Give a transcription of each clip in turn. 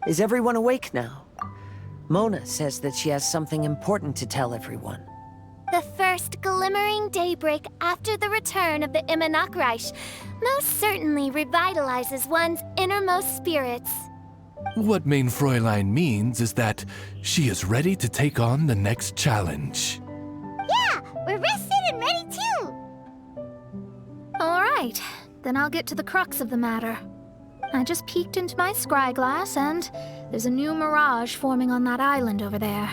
Is everyone awake now? Mona says that she has something important to tell everyone. The first glimmering daybreak after the return of the Immonakreich most certainly revitalizes one's innermost spirits. What Main Fräulein means is that she is ready to take on the next challenge. Yeah, we're rested and ready too! Alright, then I'll get to the crux of the matter. I just peeked into my scryglass and there's a new mirage forming on that island over there.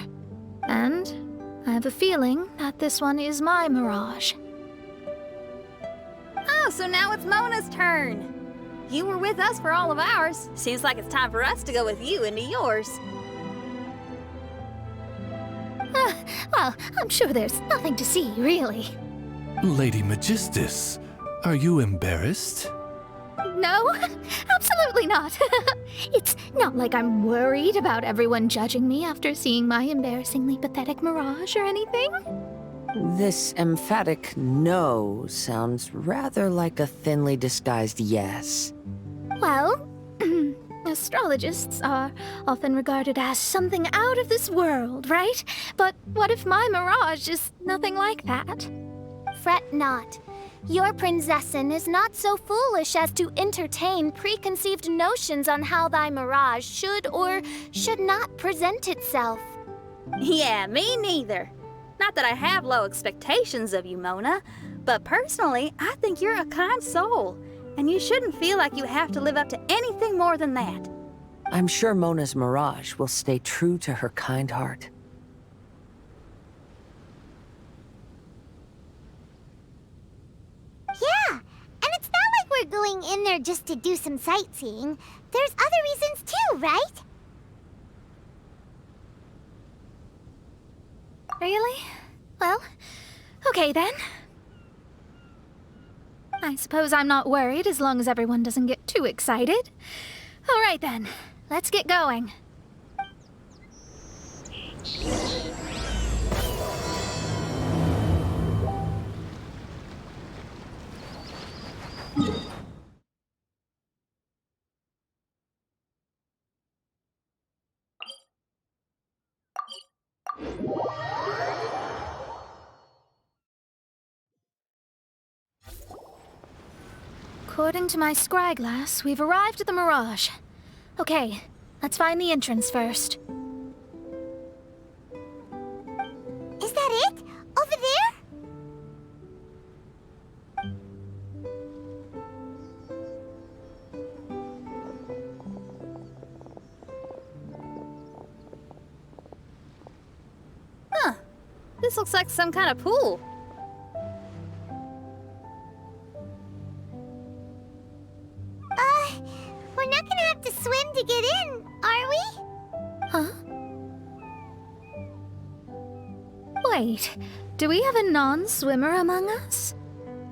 And I have a feeling that this one is my mirage. Oh, so now it's Mona's turn. You were with us for all of ours. Seems like it's time for us to go with you into yours. Well, I'm sure there's nothing to see, really. Lady Magistus, are you embarrassed? No, absolutely not. It's not like I'm worried about everyone judging me after seeing my embarrassingly pathetic mirage or anything. This emphatic no sounds rather like a thinly disguised yes. Well, astrologists are often regarded as something out of this world, right? But what if my mirage is nothing like that? Fret not. Your prinzessin is not so foolish as to entertain preconceived notions on how thy mirage should or should not present itself. Yeah, me neither. Not that I have low expectations of you, Mona, but personally, I think you're a kind soul, and you shouldn't feel like you have to live up to anything more than that. I'm sure Mona's mirage will stay true to her kind heart. Yeah, and it's not like we're going in there just to do some sightseeing. There's other reasons too, right? Really? Well, okay then. I suppose I'm not worried as long as everyone doesn't get too excited. All right then, let's get going. According to my scryglass, we've arrived at the Mirage. Okay, let's find the entrance first. Is that it? Over there? Huh. This looks like some kind of pool. We're not gonna have to swim to get in, are we? Huh? Wait, do we have a non-swimmer among us?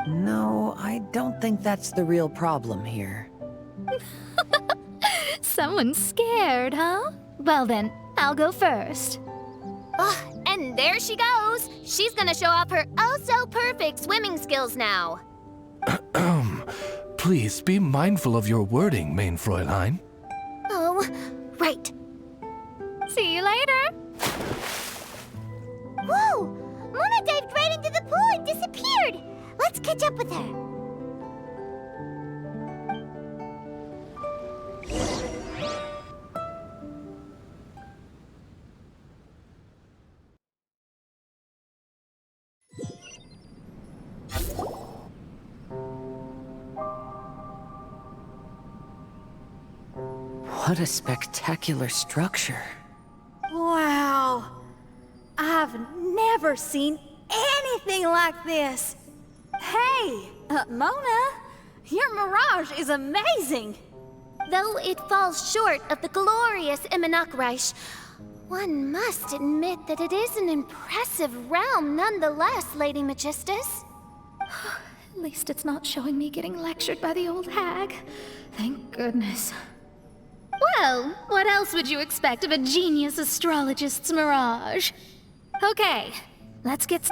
No, I don't think that's the real problem here. Someone's scared, huh? Well then, I'll go first. Oh, and there she goes. She's gonna show off her oh-so-perfect swimming skills now. Please be mindful of your wording, Main Fräulein. Oh, right. See you later. Whoa! Mona dived right into the pool and disappeared. Let's catch up with her. What a spectacular structure. Wow. I've never seen anything like this. Hey, Mona, your mirage is amazing. Though it falls short of the glorious Immonakreich, one must admit that it is an impressive realm nonetheless, Lady Magistus. At least it's not showing me getting lectured by the old hag. Thank goodness. Well, what else would you expect of a genius astrologist's mirage? Okay, let's get...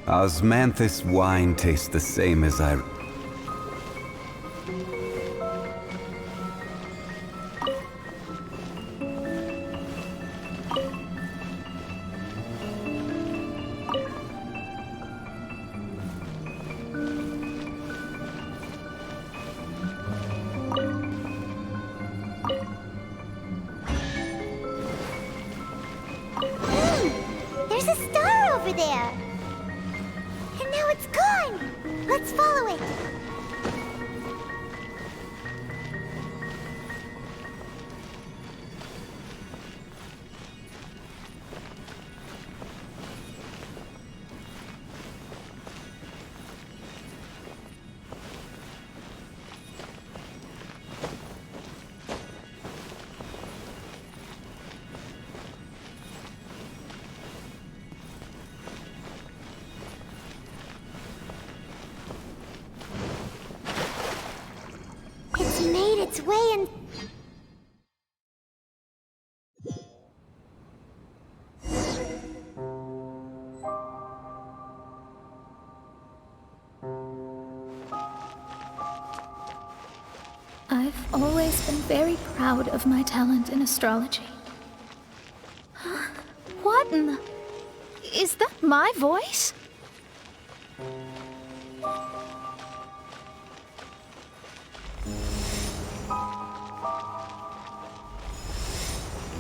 Osmanthus wine tastes the same as I... There's a star over there! And now it's gone! Let's follow it! It's made its way in... I've always been very proud of my talent in astrology. What in the... Is that my voice?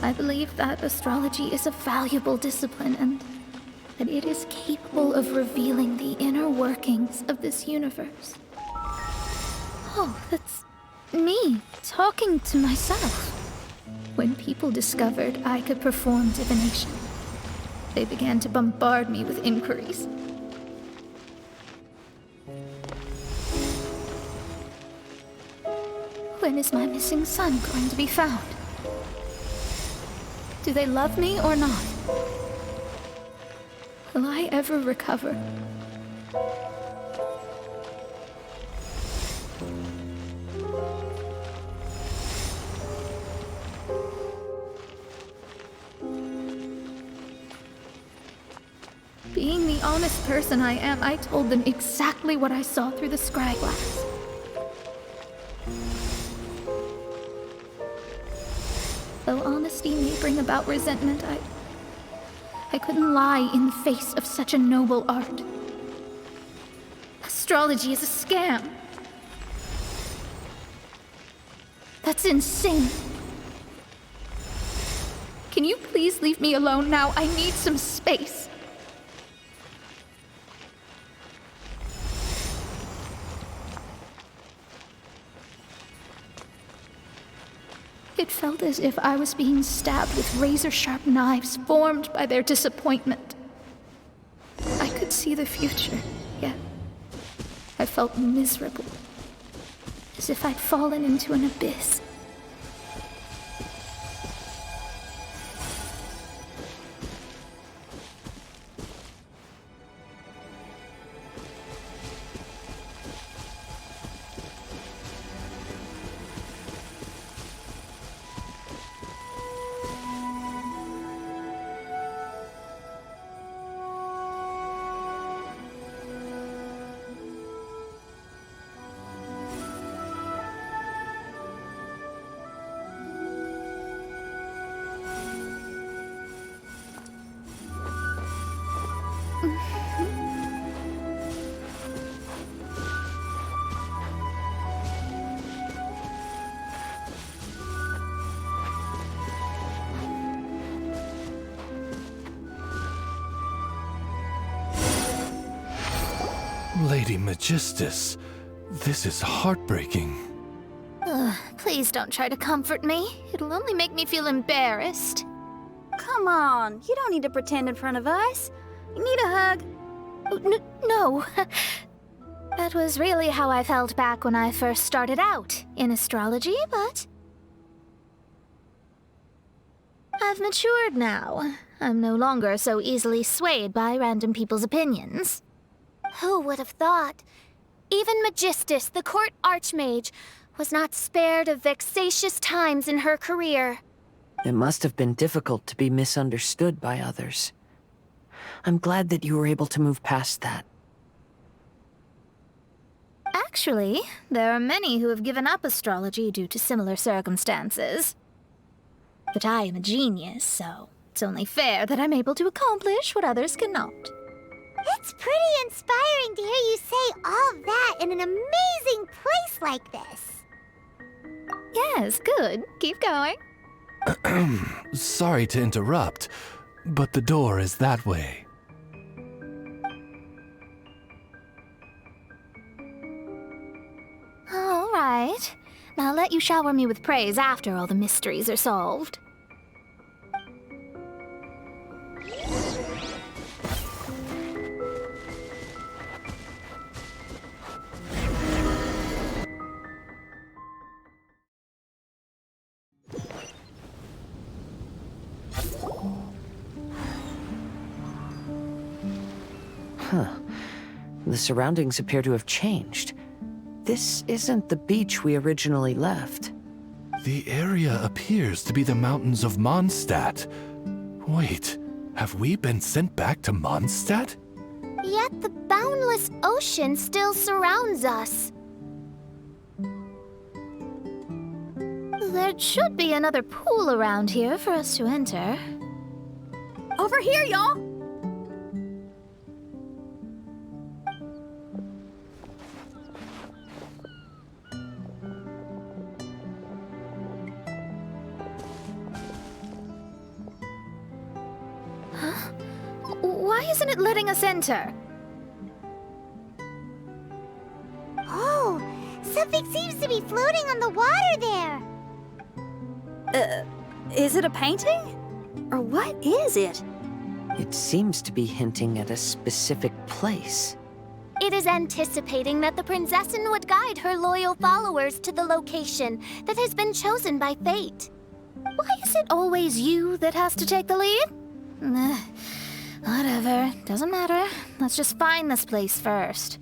I believe that astrology is a valuable discipline and that it is capable of revealing the inner workings of this universe. Oh, that's me talking to myself. When people discovered I could perform divination, they began to bombard me with inquiries. When is my missing son going to be found? Do they love me or not? Will I ever recover? Being the honest person I am, I told them exactly what I saw through the scry glass. Though honesty may bring about resentment, I couldn't lie in the face of such a noble art. Astrology is a scam. That's insane. Can you please leave me alone now? I need some space. It felt as if I was being stabbed with razor-sharp knives formed by their disappointment. I could see the future, yet I felt miserable, as if I'd fallen into an abyss. Lady Magistus, this is heartbreaking. Please don't try to comfort me. It'll only make me feel embarrassed. Come on, you don't need to pretend in front of us. You need a hug. No. That was really how I felt back when I first started out in astrology, but I've matured now. I'm no longer so easily swayed by random people's opinions. Who would have thought? Even Magistus, the court archmage, was not spared of vexatious times in her career. It must have been difficult to be misunderstood by others. I'm glad that you were able to move past that. Actually, there are many who have given up astrology due to similar circumstances. But I am a genius, so it's only fair that I'm able to accomplish what others cannot. It's pretty inspiring to hear you say all that in an amazing place like this. Yes, good. Keep going. Sorry to interrupt, but the door is that way. All right. I'll let you shower me with praise after all the mysteries are solved. The surroundings appear to have changed. This isn't the beach we originally left. The area appears to be the mountains of Mondstadt. Wait, have we been sent back to Mondstadt? Yet the boundless ocean still surrounds us. There should be another pool around here for us to enter. Over here, y'all! Why isn't it letting us enter? Oh, something seems to be floating on the water there. Is it a painting? Or what is it? It seems to be hinting at a specific place. It is anticipating that the Prinzessin would guide her loyal followers to the location that has been chosen by fate. Why is it always you that has to take the lead? Whatever, doesn't matter. Let's just find this place first.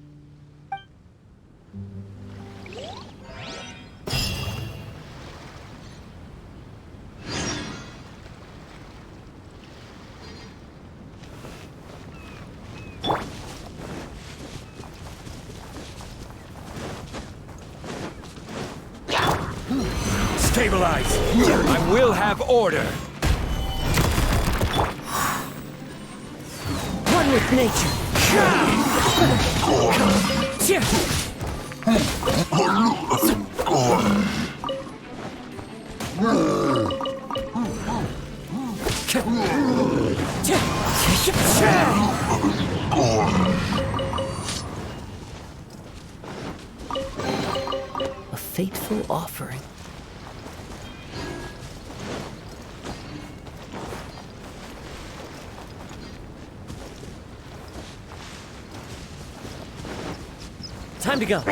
Stabilize! I will have order! One with nature! A fateful offering. Time to go.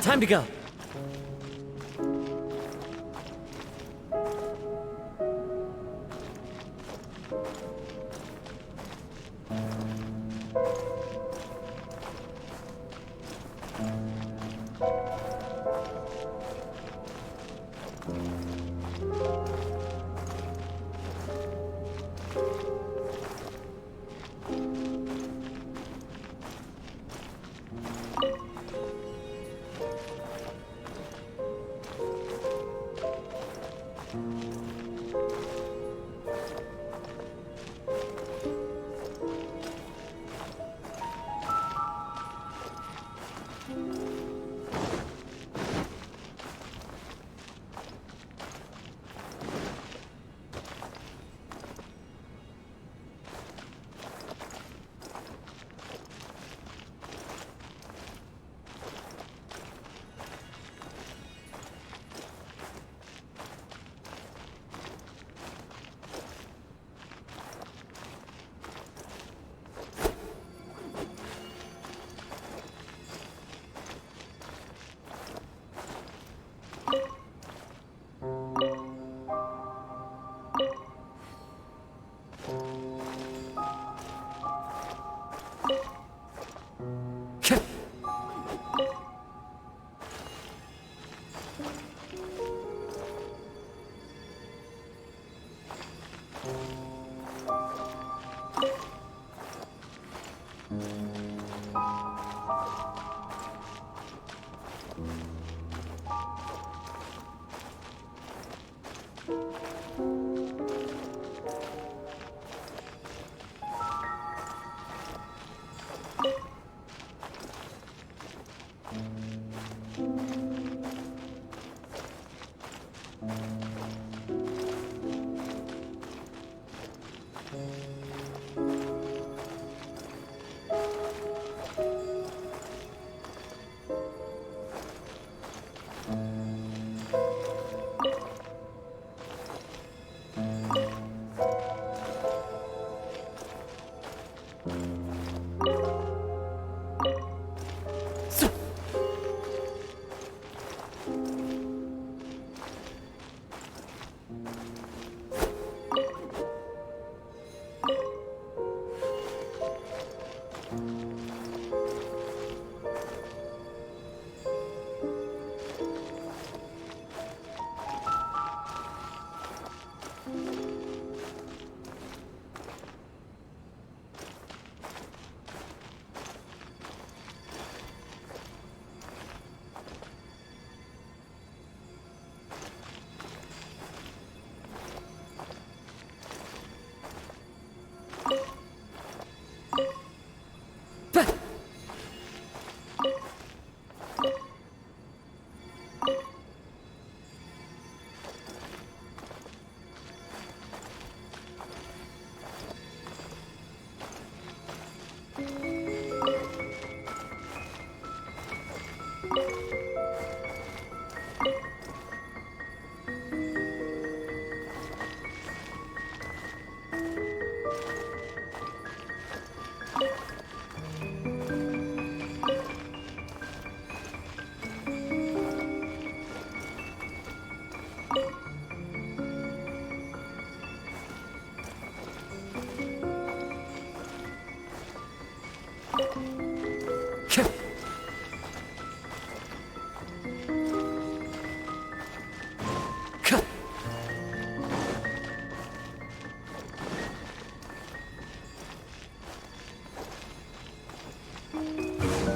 Time to go.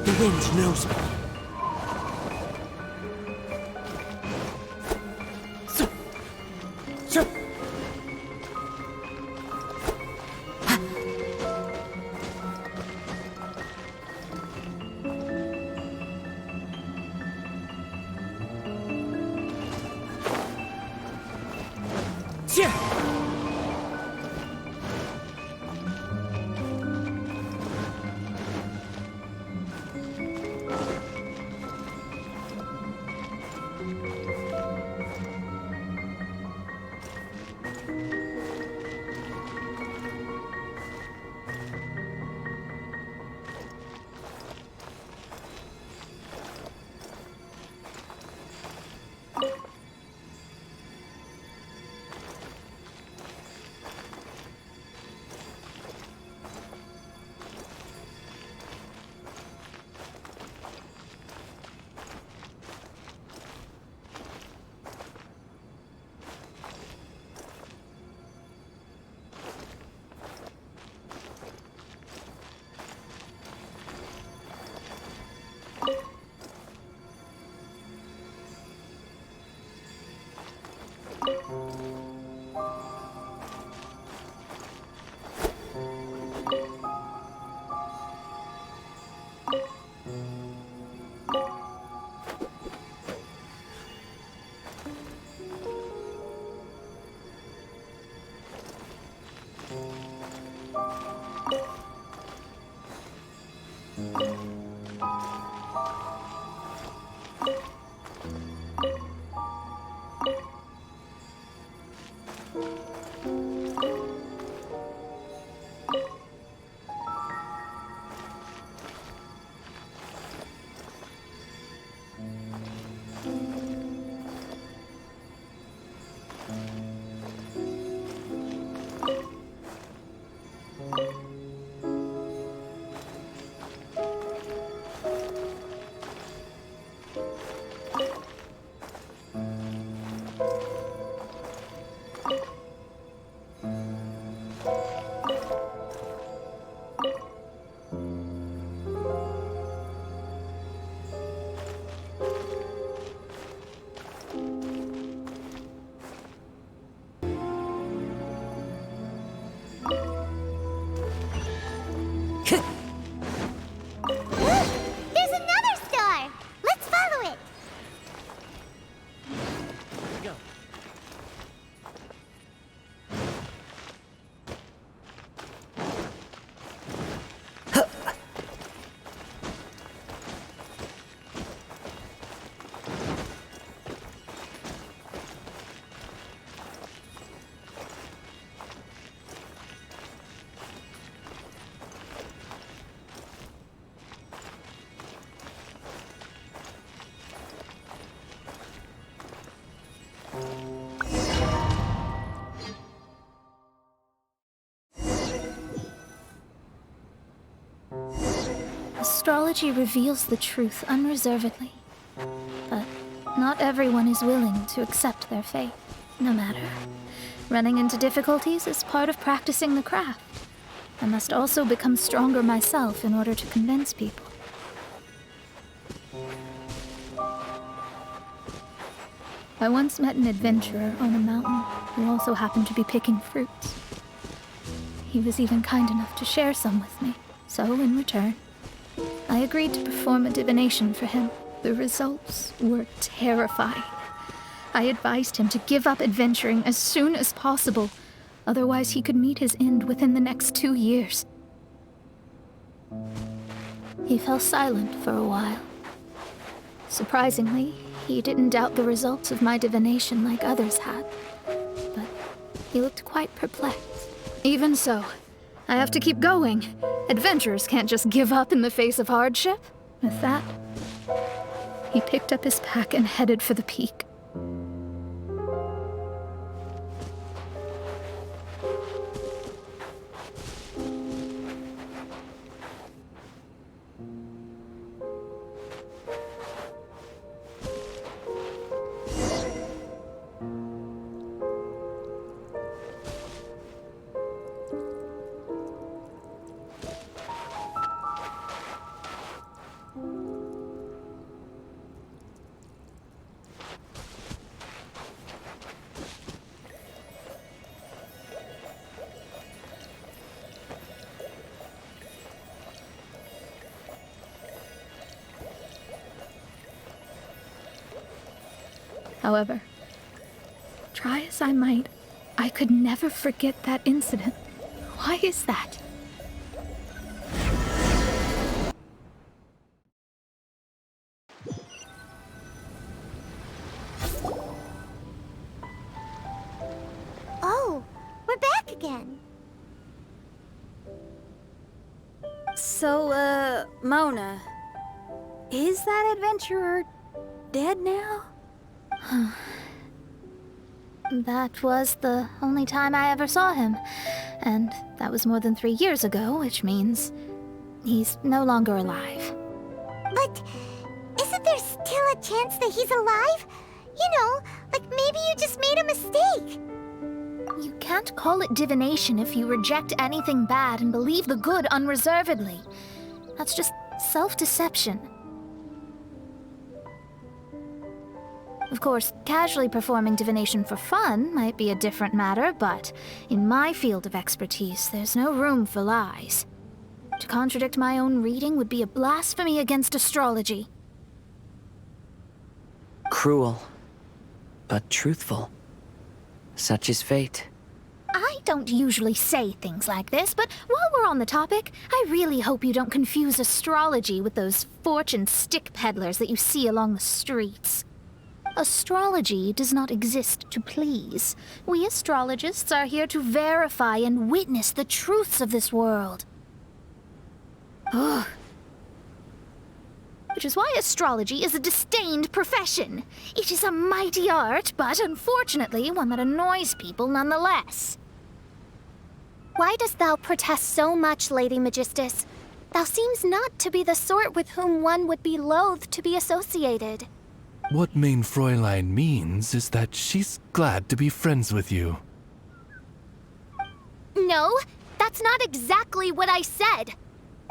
The wind knows me. Astrology reveals the truth unreservedly. But not everyone is willing to accept their faith, no matter. Running into difficulties is part of practicing the craft. I must also become stronger myself in order to convince people. I once met an adventurer on a mountain who also happened to be picking fruits. He was even kind enough to share some with me, so in return, I agreed to perform a divination for him. The results were terrifying. I advised him to give up adventuring as soon as possible, otherwise he could meet his end within the next 2 years. He fell silent for a while. Surprisingly, he didn't doubt the results of my divination like others had, but he looked quite perplexed. Even so, I have to keep going. Adventurers can't just give up in the face of hardship. With that, he picked up his pack and headed for the peak. However, try as I might, I could never forget that incident. Why is that? Oh, we're back again. So, Mona, is that adventurer dead now? That was the only time I ever saw him, and that was more than 3 years ago, which means he's no longer alive. But isn't there still a chance that he's alive? You know, like maybe you just made a mistake. You can't call it divination if you reject anything bad and believe the good unreservedly. That's just self-deception. Of course, casually performing divination for fun might be a different matter, but in my field of expertise, there's no room for lies. To contradict my own reading would be a blasphemy against astrology. Cruel, but truthful. Such is fate. I don't usually say things like this, but while we're on the topic, I really hope you don't confuse astrology with those fortune stick peddlers that you see along the streets. Astrology does not exist to please. We astrologists are here to verify and witness the truths of this world. Ugh. Which is why astrology is a disdained profession. It is a mighty art, but unfortunately one that annoys people nonetheless. Why dost thou protest so much, Lady Magistus? Thou seems not to be the sort with whom one would be loath to be associated. What Mein Fräulein means is that she's glad to be friends with you. No, that's not exactly what I said.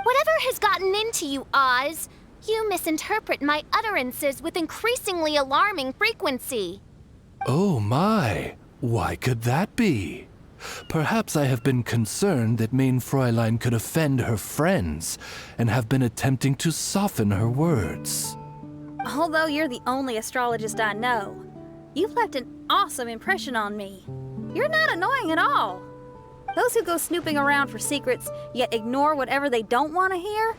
Whatever has gotten into you, Oz, you misinterpret my utterances with increasingly alarming frequency. Oh my, why could that be? Perhaps I have been concerned that Mein Fräulein could offend her friends and have been attempting to soften her words. Although you're the only astrologist I know, you've left an awesome impression on me. You're not annoying at all. Those who go snooping around for secrets, yet ignore whatever they don't want to hear,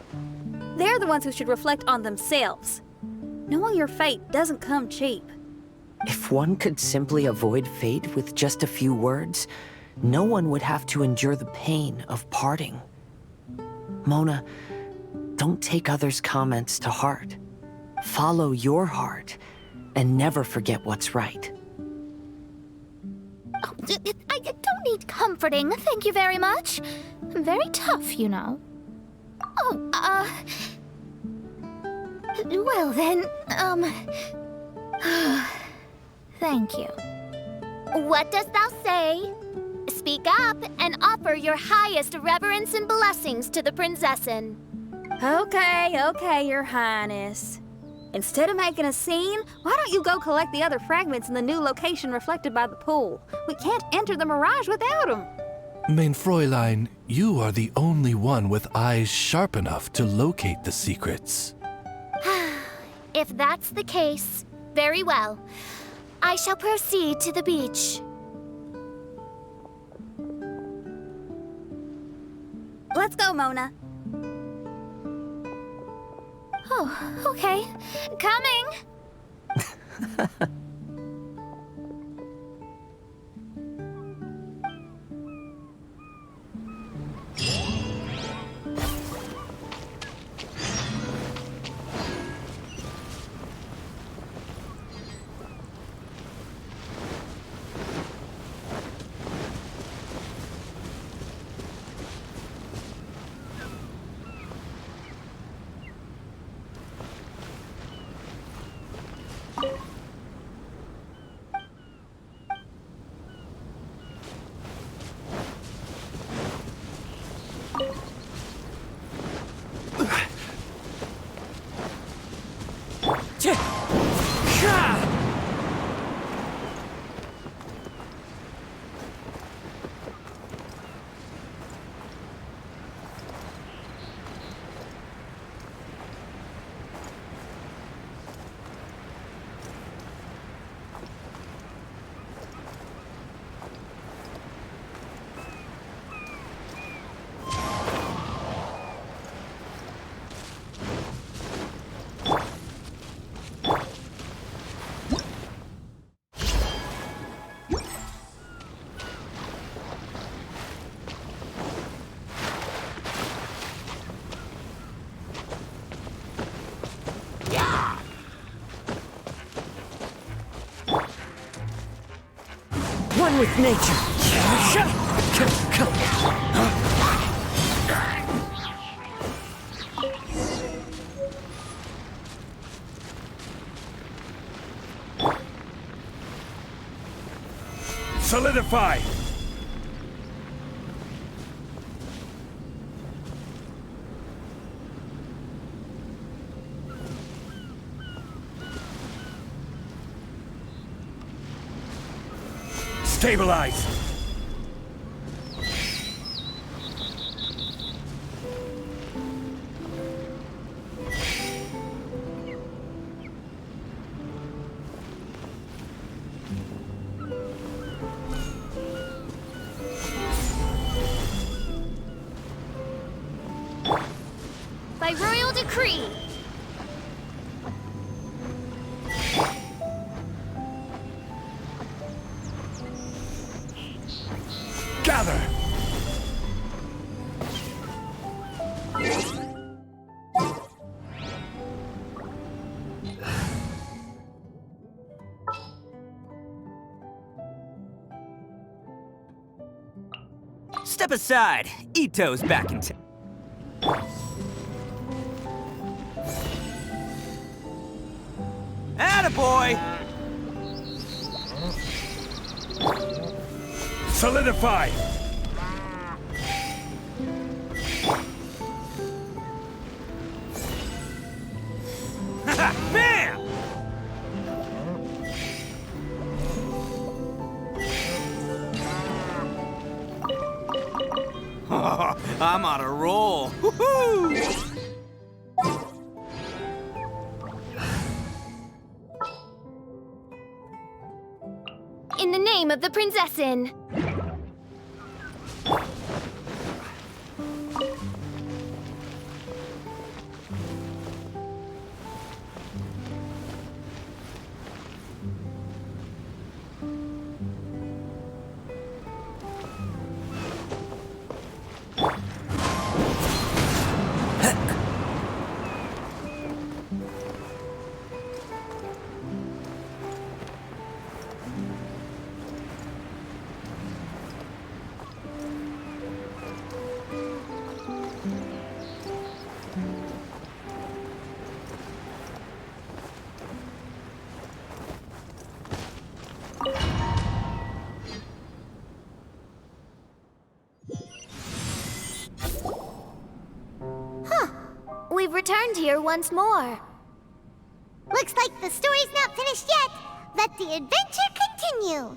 they're the ones who should reflect on themselves. Knowing your fate doesn't come cheap. If one could simply avoid fate with just a few words, no one would have to endure the pain of parting. Mona, don't take others' comments to heart. Follow your heart, and never forget what's right. Oh, I don't need comforting, thank you very much. I'm very tough, you know. Oh, Well then, thank you. What dost thou say? Speak up and offer your highest reverence and blessings to the prinzessin. Okay, Your Highness. Instead of making a scene, why don't you go collect the other fragments in the new location reflected by the pool? We can't enter the mirage without them. Mein Fräulein, you are the only one with eyes sharp enough to locate the secrets. If that's the case, very well. I shall proceed to the beach. Let's go, Mona. Oh, okay. Coming! One with nature. Solidify! Stabilize! By royal decree. Gather! Step aside. Ito's back in town. Attaboy! Solidify! Bam! I'm on a roll. Woohoo! In the name of the prinzessin. returned here once more. Looks like the story's not finished yet. Let the adventure continue.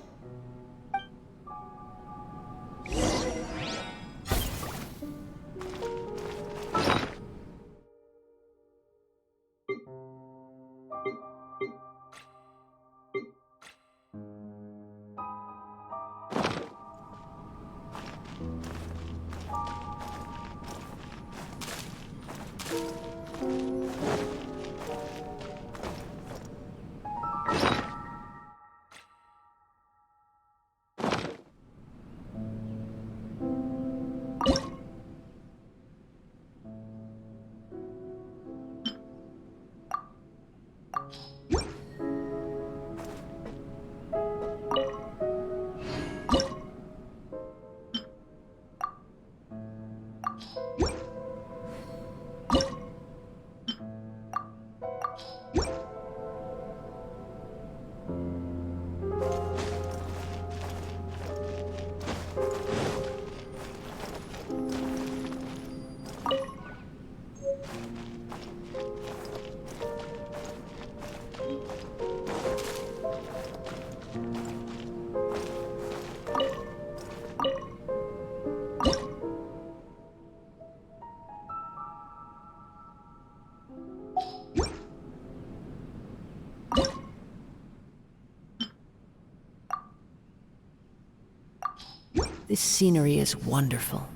This scenery is wonderful.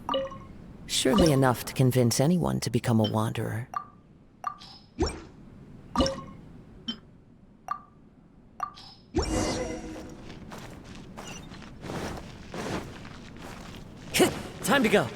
Surely enough to convince anyone to become a wanderer. Time to go.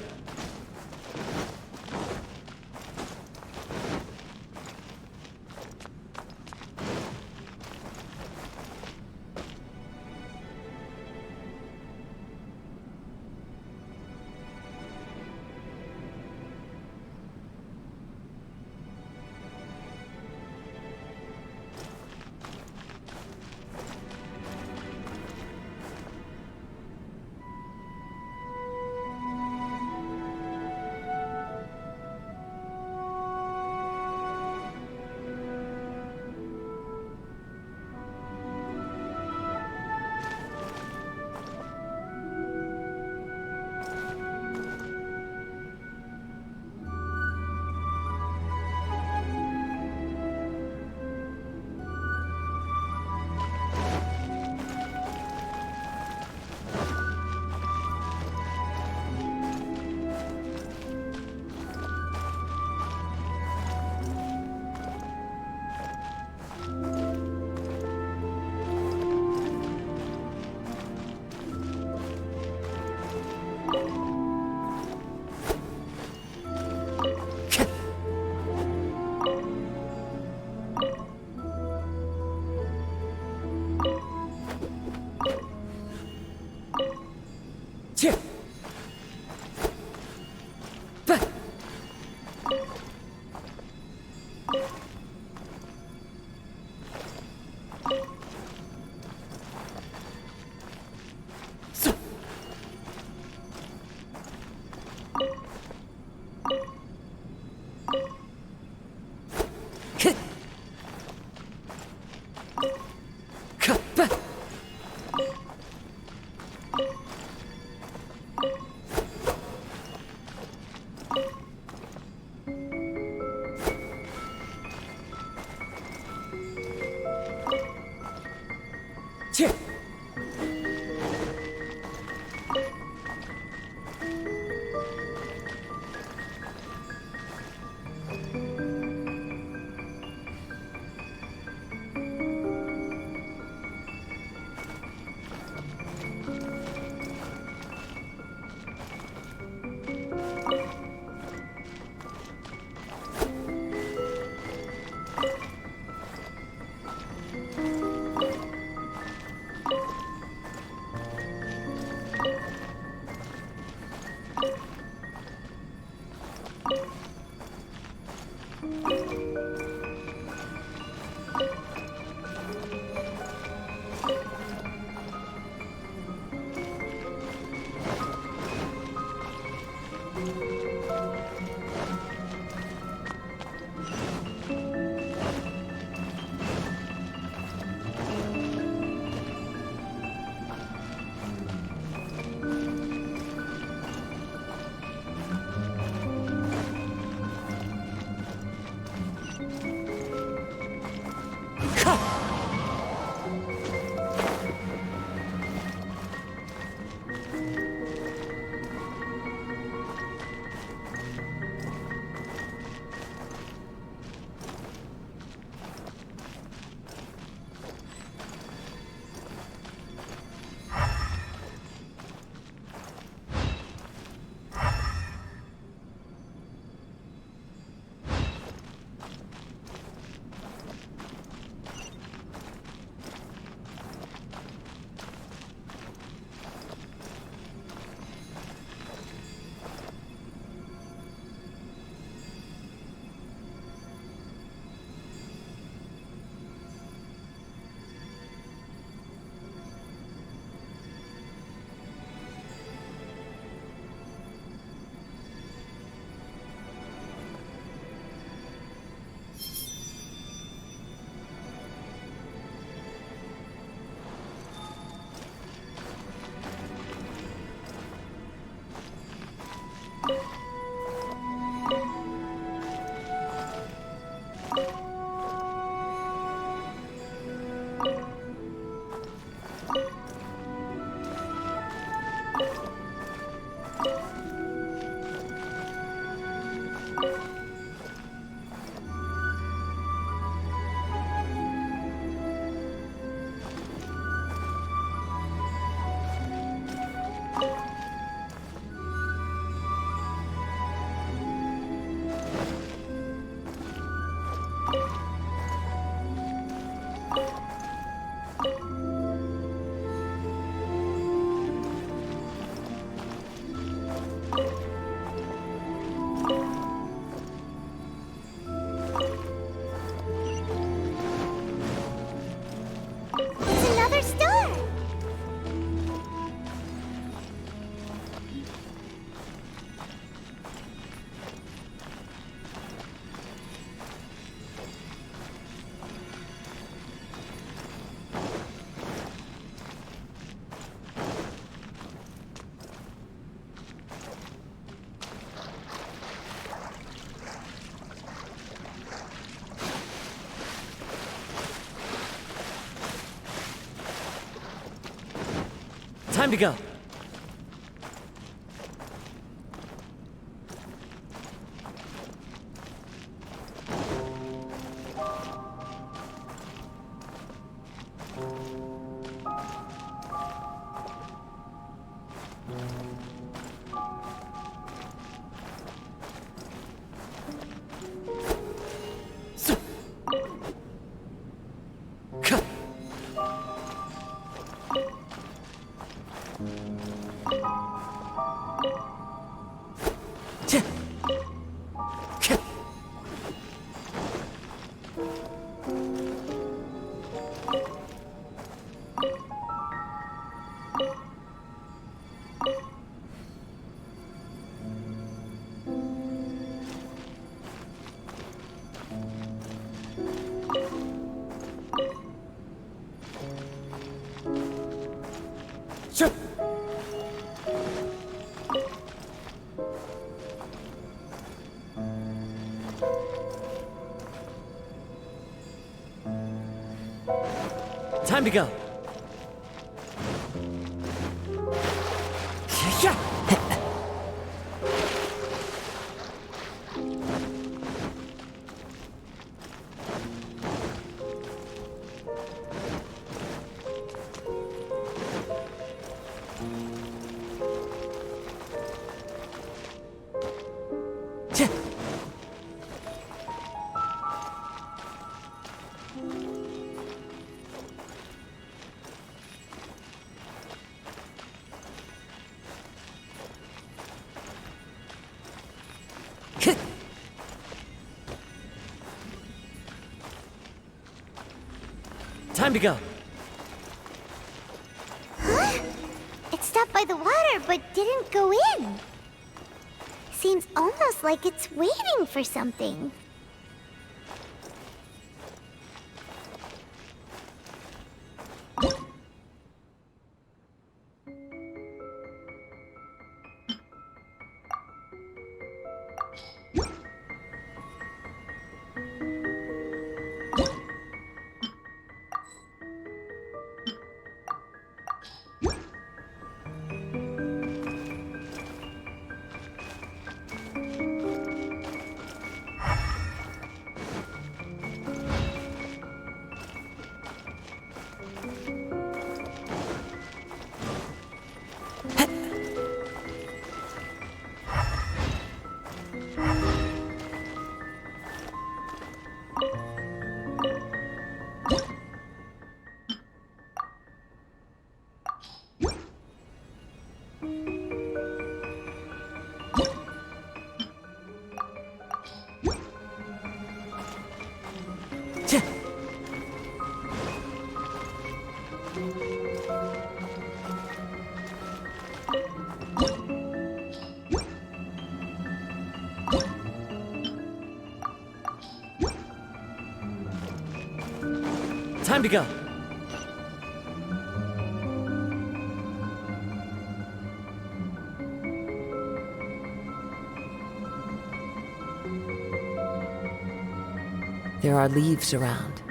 Time to go. Time to go. Time to go. Huh? It stopped by the water, but didn't go in. Seems almost like it's waiting for something. Time to go. There are leaves around,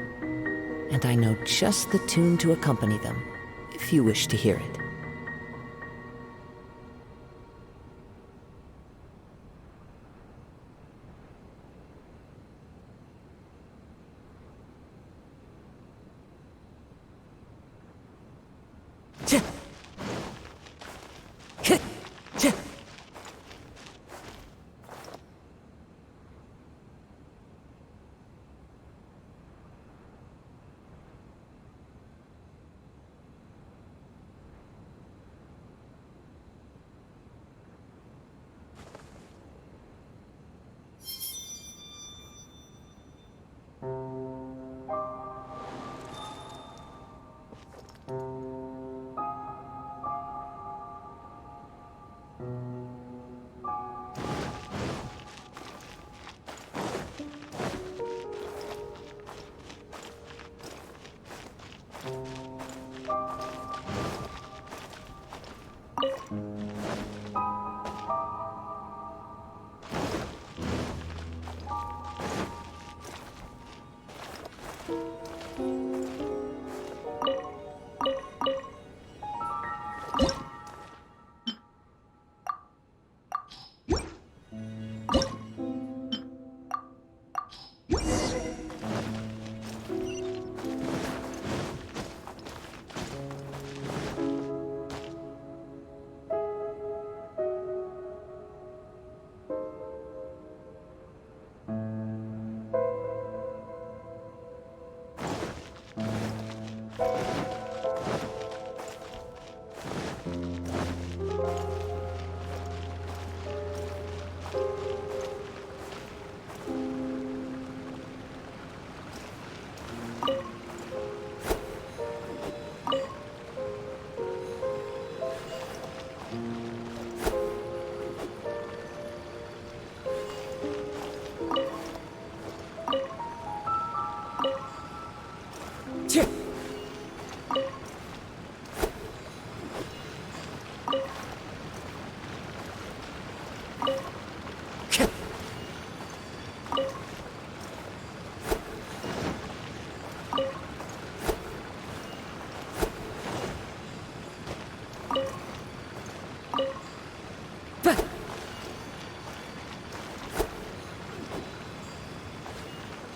and I know just the tune to accompany them, if you wish to hear it.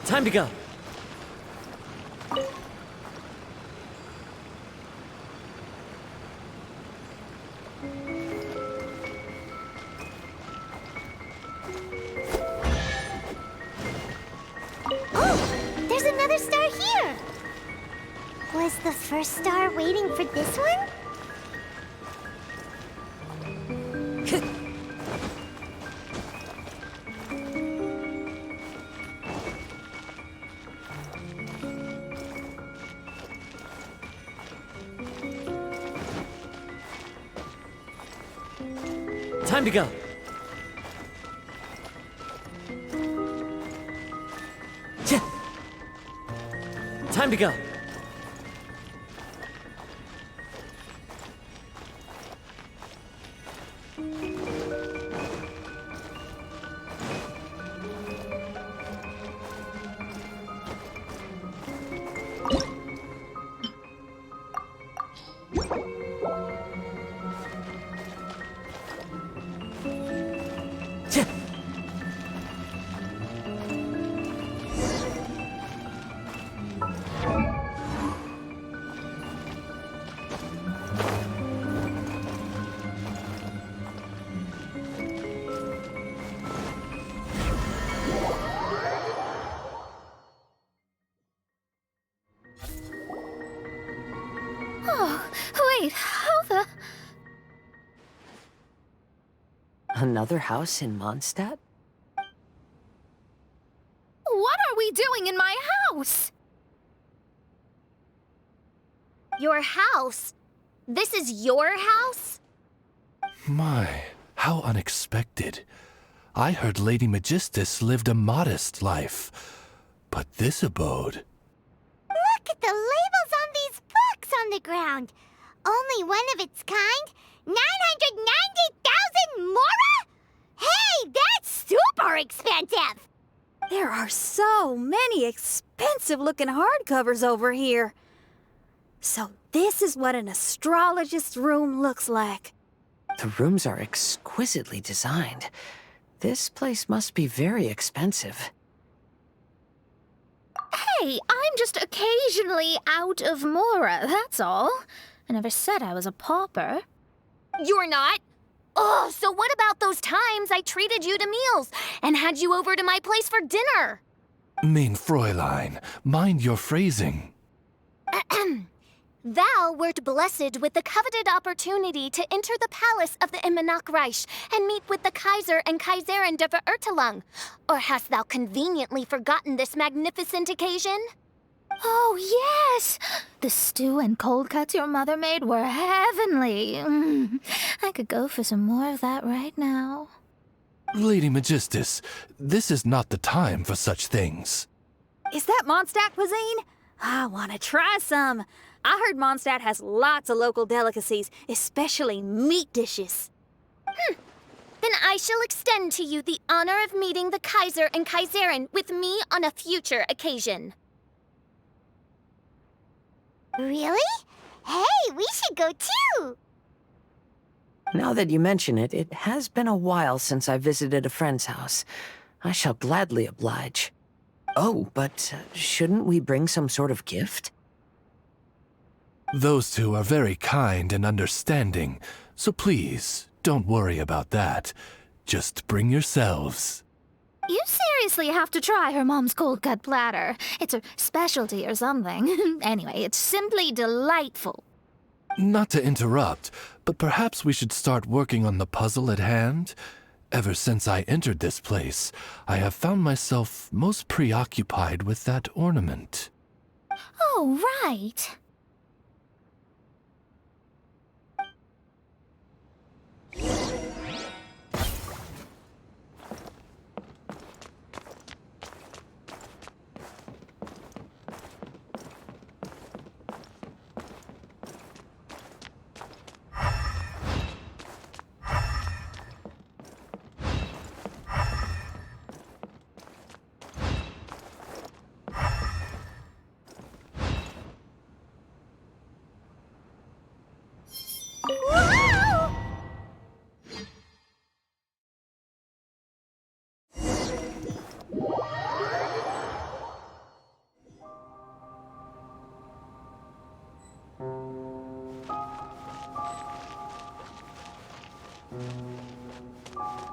Time to go. Oh, there's another star here. Was the first star waiting for this one? Time to go. Time to go. Oh, wait, how the... Another house in Mondstadt? What are we doing in my house? Your house? This is your house? My, how unexpected. I heard Lady Magistus lived a modest life, but this abode... Look at the labels on these books on the ground. Only one of its kind? 990,000 mora? Hey, that's super expensive! There are so many expensive-looking hardcovers over here. So this is what an astrologist's room looks like. The rooms are exquisitely designed. This place must be very expensive. Hey, I'm just occasionally out of mora, that's all. I never said I was a pauper. You're not? Oh, so what about those times I treated you to meals and had you over to my place for dinner? Mein Fräulein, mind your phrasing. Thou wert blessed with the coveted opportunity to enter the palace of the Immenachreich and meet with the Kaiser and Kaiserin der Verurteilung. Or hast thou conveniently forgotten this magnificent occasion? Oh, yes! The stew and cold cuts your mother made were heavenly. I could go for some more of that right now. Lady Magistus, this is not the time for such things. Is that Mondstadt cuisine? I want to try some. I heard Mondstadt has lots of local delicacies, especially meat dishes. Then I shall extend to you the honor of meeting the Kaiser and Kaiserin with me on a future occasion. Really? Hey, we should go too! Now that you mention it, it has been a while since I visited a friend's house. I shall gladly oblige. Oh, but shouldn't we bring some sort of gift? Those two are very kind and understanding, so please, don't worry about that. Just bring yourselves. You seriously have to try her mom's cold cut platter. It's a specialty or something. Anyway, it's simply delightful. Not to interrupt, but perhaps we should start working on the puzzle at hand? Ever since I entered this place, I have found myself most preoccupied with that ornament. Oh, right.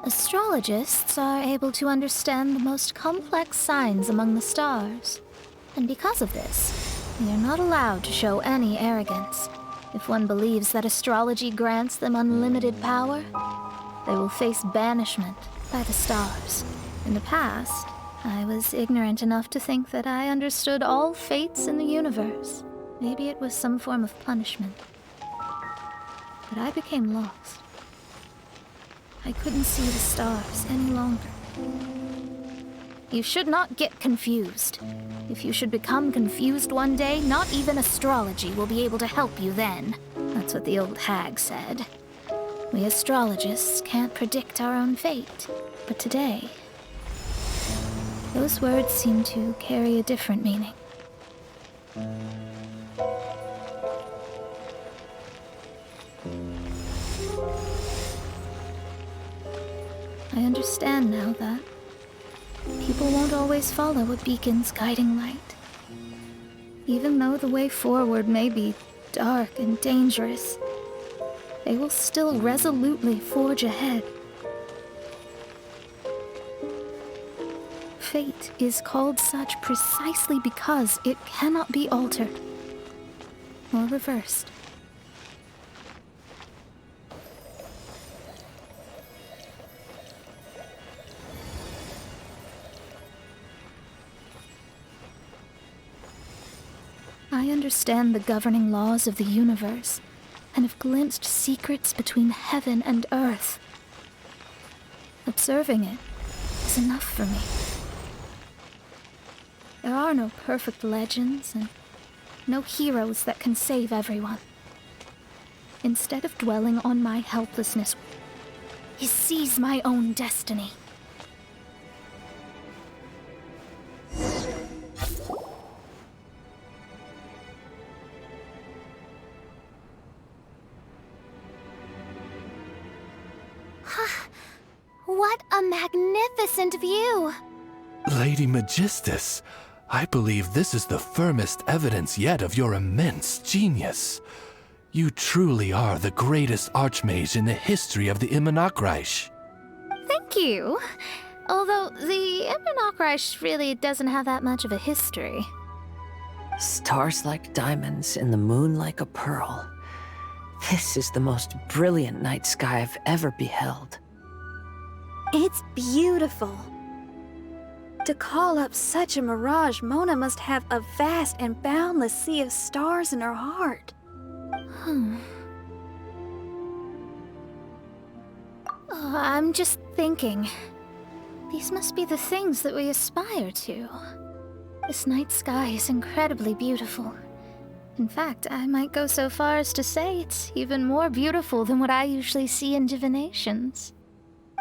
Astrologists are able to understand the most complex signs among the stars. And because of this, they are not allowed to show any arrogance. If one believes that astrology grants them unlimited power, they will face banishment by the stars. In the past, I was ignorant enough to think that I understood all fates in the universe. Maybe it was some form of punishment. But I became lost. I couldn't see the stars any longer. You should not get confused. If you should become confused one day, not even astrology will be able to help you then. That's what the old hag said. We astrologists can't predict our own fate. But today, those words seem to carry a different meaning. I understand now that people won't always follow a beacon's guiding light. Even though the way forward may be dark and dangerous, they will still resolutely forge ahead. Fate is called such precisely because it cannot be altered or reversed. I understand the governing laws of the universe and have glimpsed secrets between heaven and earth. Observing it is enough for me. There are no perfect legends and no heroes that can save everyone. Instead of dwelling on my helplessness, I seize my own destiny. What a magnificent view! Lady Magistus, I believe this is the firmest evidence yet of your immense genius. You truly are the greatest archmage in the history of the Immonakreich. Thank you. Although the Immonakreich really doesn't have that much of a history. Stars like diamonds and the moon like a pearl. This is the most brilliant night sky I've ever beheld. It's beautiful. To call up such a mirage, Mona must have a vast and boundless sea of stars in her heart. I'm just thinking. These must be the things that we aspire to. This night sky is incredibly beautiful. In fact, I might go so far as to say it's even more beautiful than what I usually see in divinations.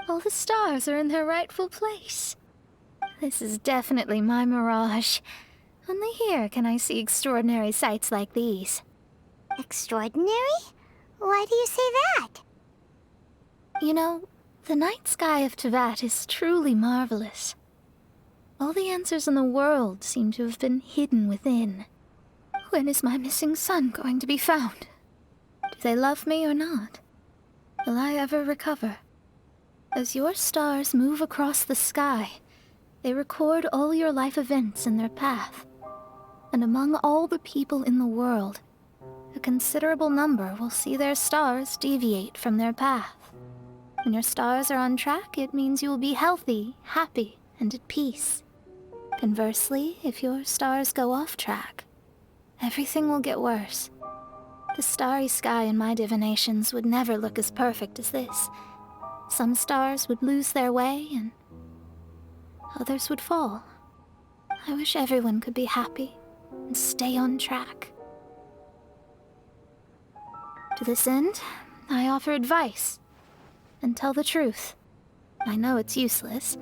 All the stars are in their rightful place. This is definitely my mirage. Only here can I see extraordinary sights like these. Extraordinary? Why do you say that? You know, the night sky of Tevat is truly marvelous. All the answers in the world seem to have been hidden within. When is my missing son going to be found? Do they love me or not? Will I ever recover? As your stars move across the sky, they record all your life events in their path. And among all the people in the world, a considerable number will see their stars deviate from their path. When your stars are on track, it means you will be healthy, happy, and at peace. Conversely, if your stars go off track, everything will get worse. The starry sky in my divinations would never look as perfect as this. Some stars would lose their way, and others would fall. I wish everyone could be happy and stay on track. To this end, I offer advice and tell the truth. I know it's useless.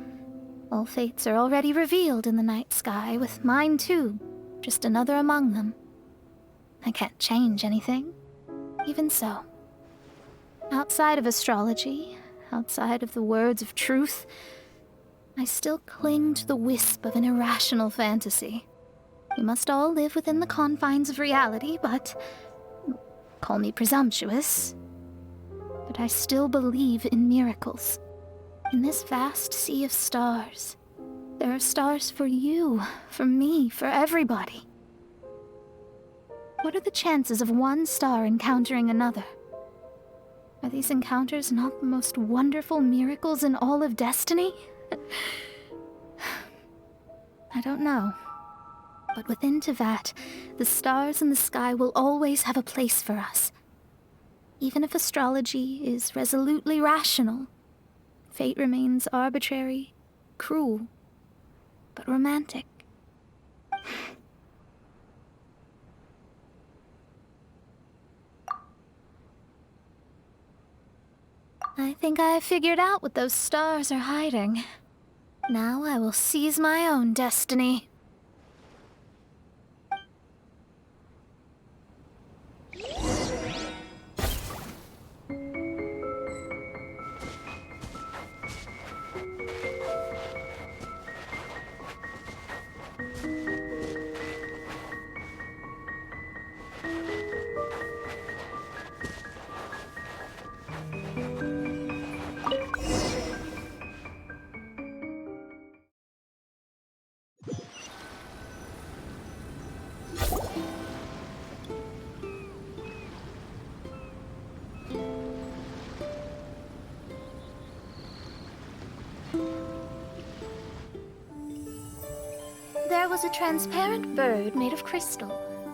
All fates are already revealed in the night sky, with mine too, just another among them. I can't change anything. Even so, outside of astrology, outside of the words of truth, I still cling to the wisp of an irrational fantasy. We must all live within the confines of reality, but call me presumptuous. but I still believe in miracles. In this vast sea of stars, there are stars for you, for me, for everybody. What are the chances of one star encountering another? Are these encounters not the most wonderful miracles in all of destiny? I don't know. But within Tevat, the stars in the sky will always have a place for us. Even if astrology is resolutely rational, fate remains arbitrary, cruel, but romantic. I think I have figured out what those stars are hiding. Now I will seize my own destiny. There was a transparent bird made of crystal.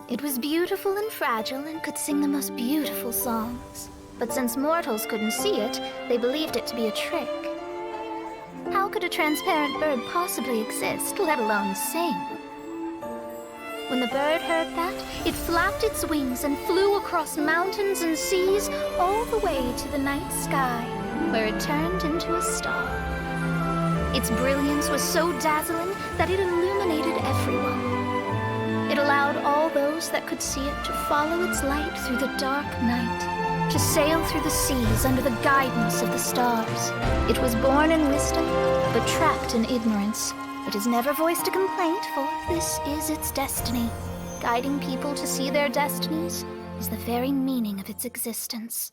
It was beautiful and fragile and could sing the most beautiful songs. But since mortals couldn't see it, they believed it to be a trick. How could a transparent bird possibly exist, let alone sing? When the bird heard that, it flapped its wings and flew across mountains and seas all the way to the night sky, where it turned into a star. Its brilliance was so dazzling that it illuminated everyone. It allowed all those that could see it to follow its light through the dark night, to sail through the seas under the guidance of the stars. It was born in wisdom, but trapped in ignorance. It has never voiced a complaint, for this is its destiny. Guiding people to see their destinies is the very meaning of its existence.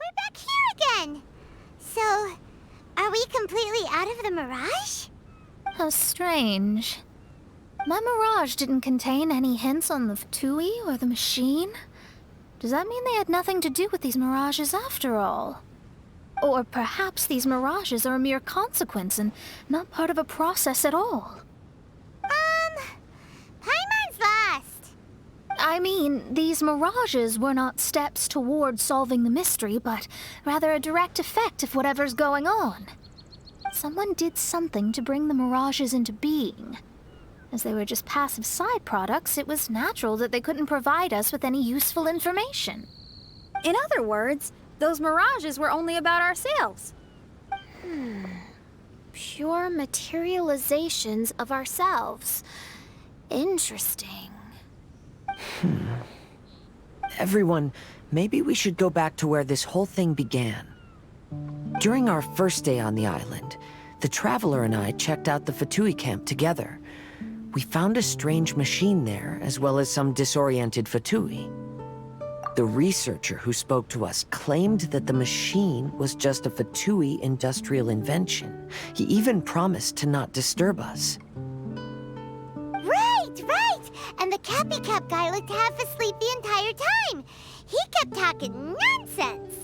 We're back here again! So, are we completely out of the mirage? How strange. My mirage didn't contain any hints on the Fatui or the machine. Does that mean they had nothing to do with these mirages after all? Or perhaps these mirages are a mere consequence and not part of a process at all? Paimon's lost. I mean, these mirages were not steps towards solving the mystery, but rather a direct effect of whatever's going on. Someone did something to bring the mirages into being. As they were just passive side products, it was natural that they couldn't provide us with any useful information. In other words, those mirages were only about ourselves. Pure materializations of ourselves. Interesting. Everyone, maybe we should go back to where this whole thing began. During our first day on the island, the Traveler and I checked out the Fatui camp together. We found a strange machine there, as well as some disoriented Fatui. The researcher who spoke to us claimed that the machine was just a Fatui industrial invention. He even promised to not disturb us. Right! And the Cappy Cap guy looked half asleep the entire time. He kept talking nonsense.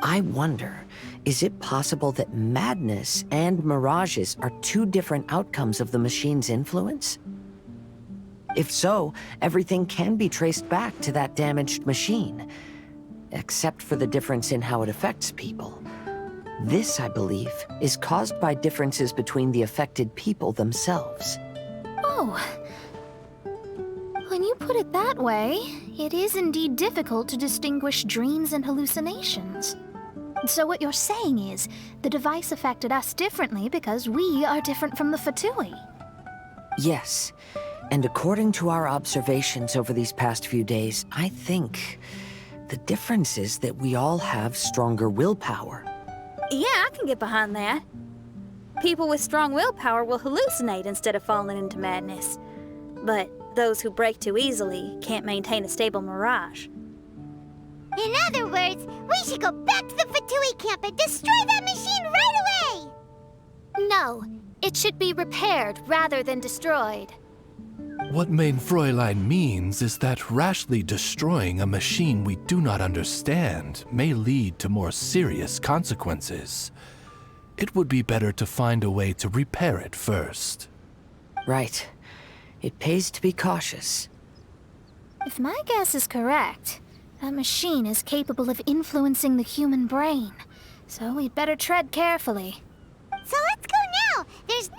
I wonder, is it possible that madness and mirages are two different outcomes of the machine's influence? If so, everything can be traced back to that damaged machine, except for the difference in how it affects people. This, I believe, is caused by differences between the affected people themselves. Oh. When you put it that way, it is indeed difficult to distinguish dreams and hallucinations. So what you're saying is, the device affected us differently because we are different from the Fatui. Yes, and according to our observations over these past few days, I think the difference is that we all have stronger willpower. Yeah, I can get behind that. People with strong willpower will hallucinate instead of falling into madness. But those who break too easily can't maintain a stable mirage. In other words, we should go back to the Fatui camp and destroy that machine right away! No, it should be repaired rather than destroyed. What Main Fräulein means is that rashly destroying a machine we do not understand may lead to more serious consequences. It would be better to find a way to repair it first. Right. It pays to be cautious. If my guess is correct, that machine is capable of influencing the human brain. So we'd better tread carefully. So let's go now! There's